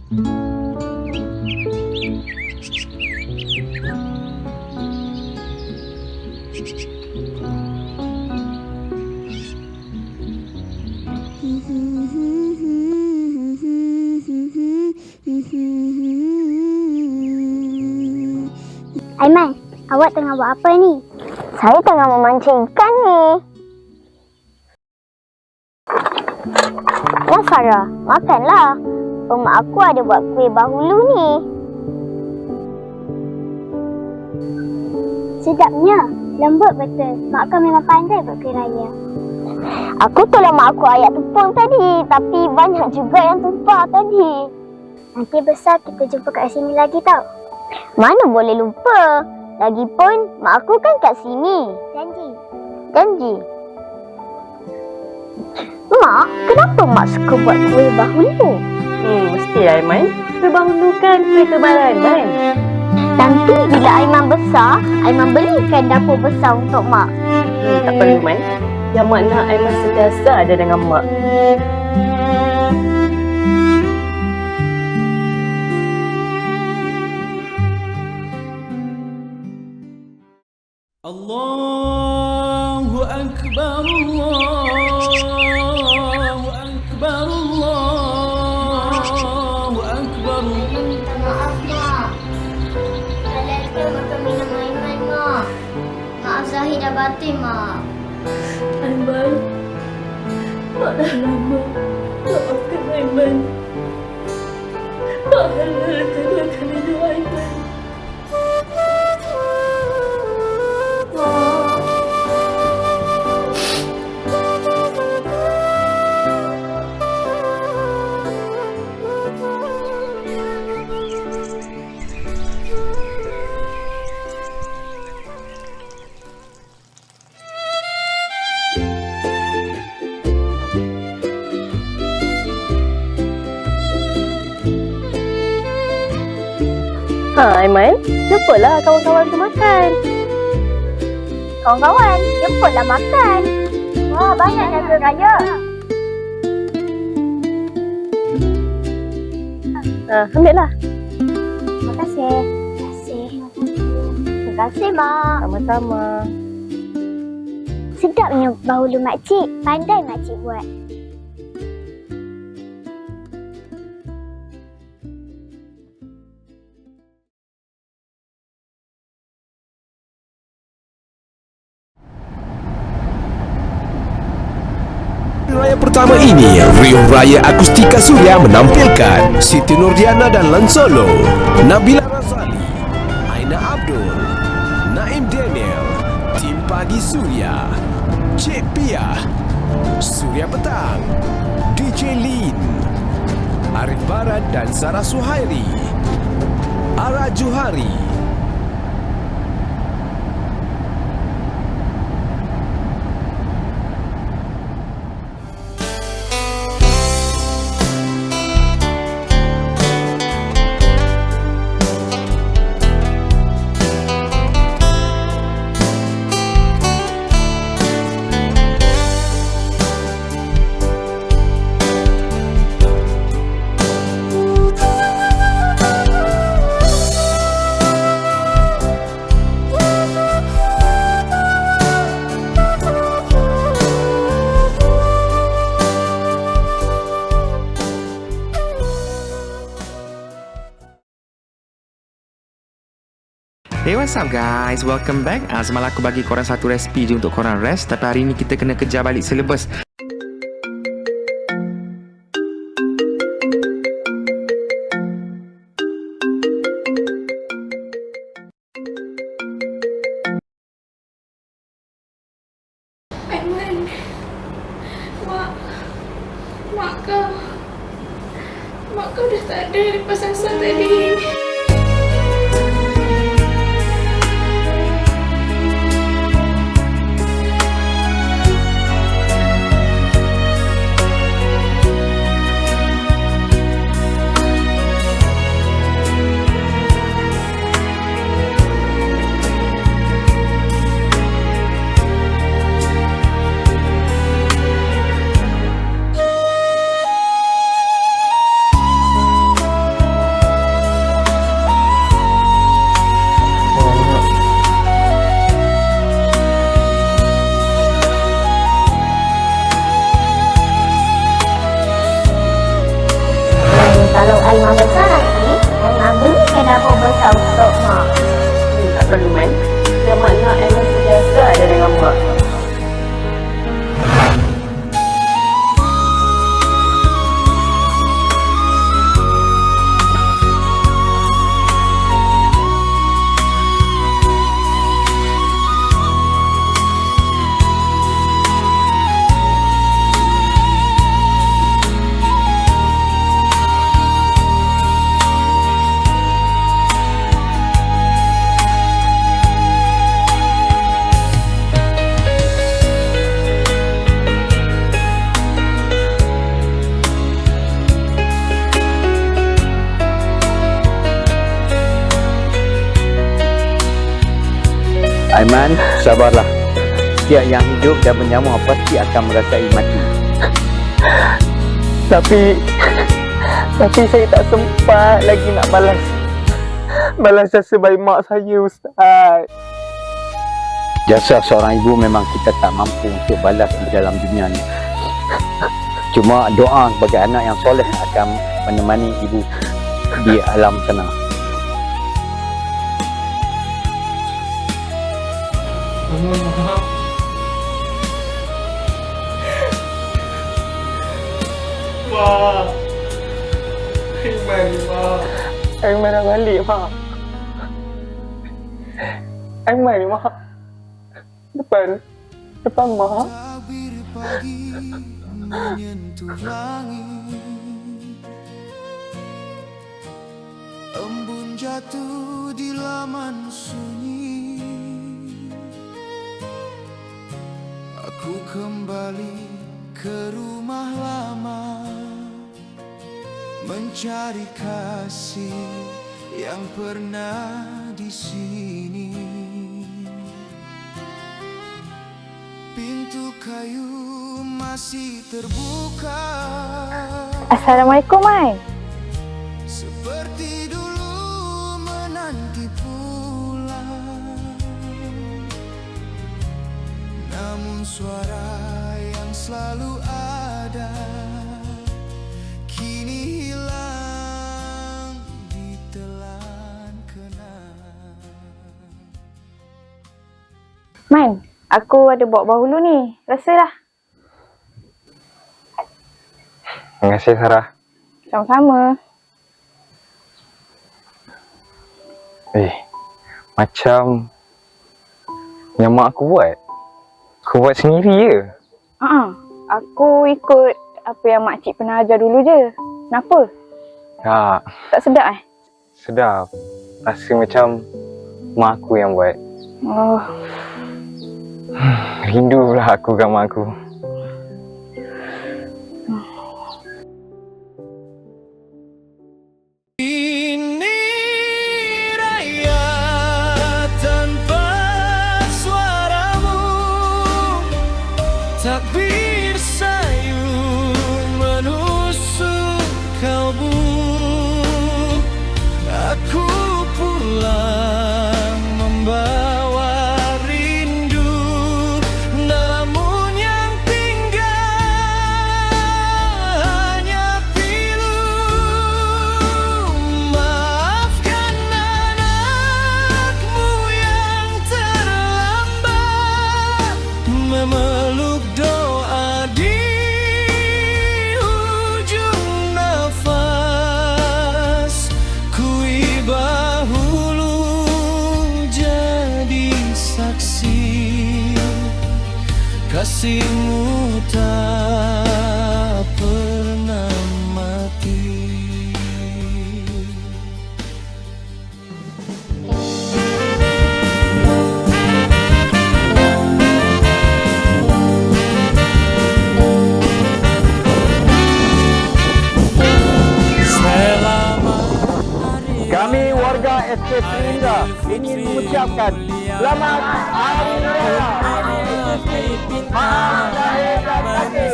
Aiman, awak tengah buat apa ni? Saya tengah memancing ikan ni. Ya Sarah, makanlah. Mak aku ada buat kuih bahulu ni. Sedapnya, lembut betul. Mak kau memang pandai buat kuih raya. Aku tolong mak aku ayak tepung tadi, tapi banyak juga yang tumpah tadi. Nanti besar kita jumpa kat sini lagi tau. Mana boleh lupa. Lagipun, mak aku kan kat sini. Janji. Mak, kenapa mak suka buat kuih bahulu? Mesti Aiman. Kuih bahulu kan kuih kebaran kan? Nanti bila Aiman besar, Aiman belikan dapur besar untuk mak. Tak perlu Man. Yang mak nak Aiman sentiasa ada dengan mak. Allahu Akbar, Allahu Akbar, Allahu Akbar. Minta maaf, Mak. Halal ke makan minum Aiman, Mak? Maaf Zahid dah batin, Mak. Aiman, mak dah lama maafkan Aiman. Mak halalkan makan minum Aiman. Aiman, jumpalah kawan-kawan tu makan. Kawan-kawan, jemputlah makan. Wah, banyaknya kuih raya. Ambillah. Terima kasih. Terima kasih, Mak. Sama-sama. Sedapnya bahulu makcik. Pandai makcik buat. Raya pertama ini, Rio Raya Akustika Suria menampilkan Siti Nurdiana dan Lansolo, Nabila Razali, Aina Abdul, Naim Daniel, Tim Pagi Suria, Cik Pia, Suria Petang, DJ Lin, Arif Barat dan Sarah Suhairi, Ara Juhari. Hey, what's up guys? Welcome back. Semalam aku bagi korang satu resipi je untuk korang rest. Tapi hari ni kita kena kejar balik syllabus. Aiman, mak kau dah tak ada lepas asal tadi. Aiman besar nanti, Aiman belikan dapur besar untuk mak. Tak perlu, Man. Yang mana Aiman sentiasa ada dengan mak. Aiman, sabarlah. Setiap yang hidup dan bernyawa pasti akan merasai mati. Tapi saya tak sempat lagi nak balas jasa baik mak saya, Ustaz. Jasa seorang ibu memang kita tak mampu untuk balas di dalam dunia ni. Cuma doa sebagai anak yang soleh akan menemani ibu di alam sana. Aiman dah balik, Mak. Aiman, Mak. Depan Mak. Tabir pagi menyentuh langit, embun jatuh di laman sunyi. Aku kembali ke rumah lama, mencari kasih yang pernah di sini. Pintu kayu masih terbuka, Assalamualaikum, Mai. seperti dulu menanti pulang. Namun suara yang selalu ada kini hilang ditelan kenang. Man, aku ada bawa bahulu ni. Rasalah. Terima kasih, Sarah. Sama-sama. Macam yang mak aku buat. Aku buat sendiri je. Aku ikut apa yang makcik pernah ajar dulu je. Kenapa? Tak, Tak sedap sedap. Rasa macam mak aku yang buat. Oh, Rindu pula aku kat mak aku. Ini raya tanpa suaramu, takbir sayu menusuk kalbu. Aku pulang membawa rindu, namun yang tinggal hanya pilu. Maafkan anakmu yang terlambat memeluk doa di ujung nafas. Kui bahulu jadi saksi, kasihmu tak pernah mati. Kami warga SK Seringa ingin mengucapkan Selamat Hari Raya Idul Fitri. Maaf lahir dan batin.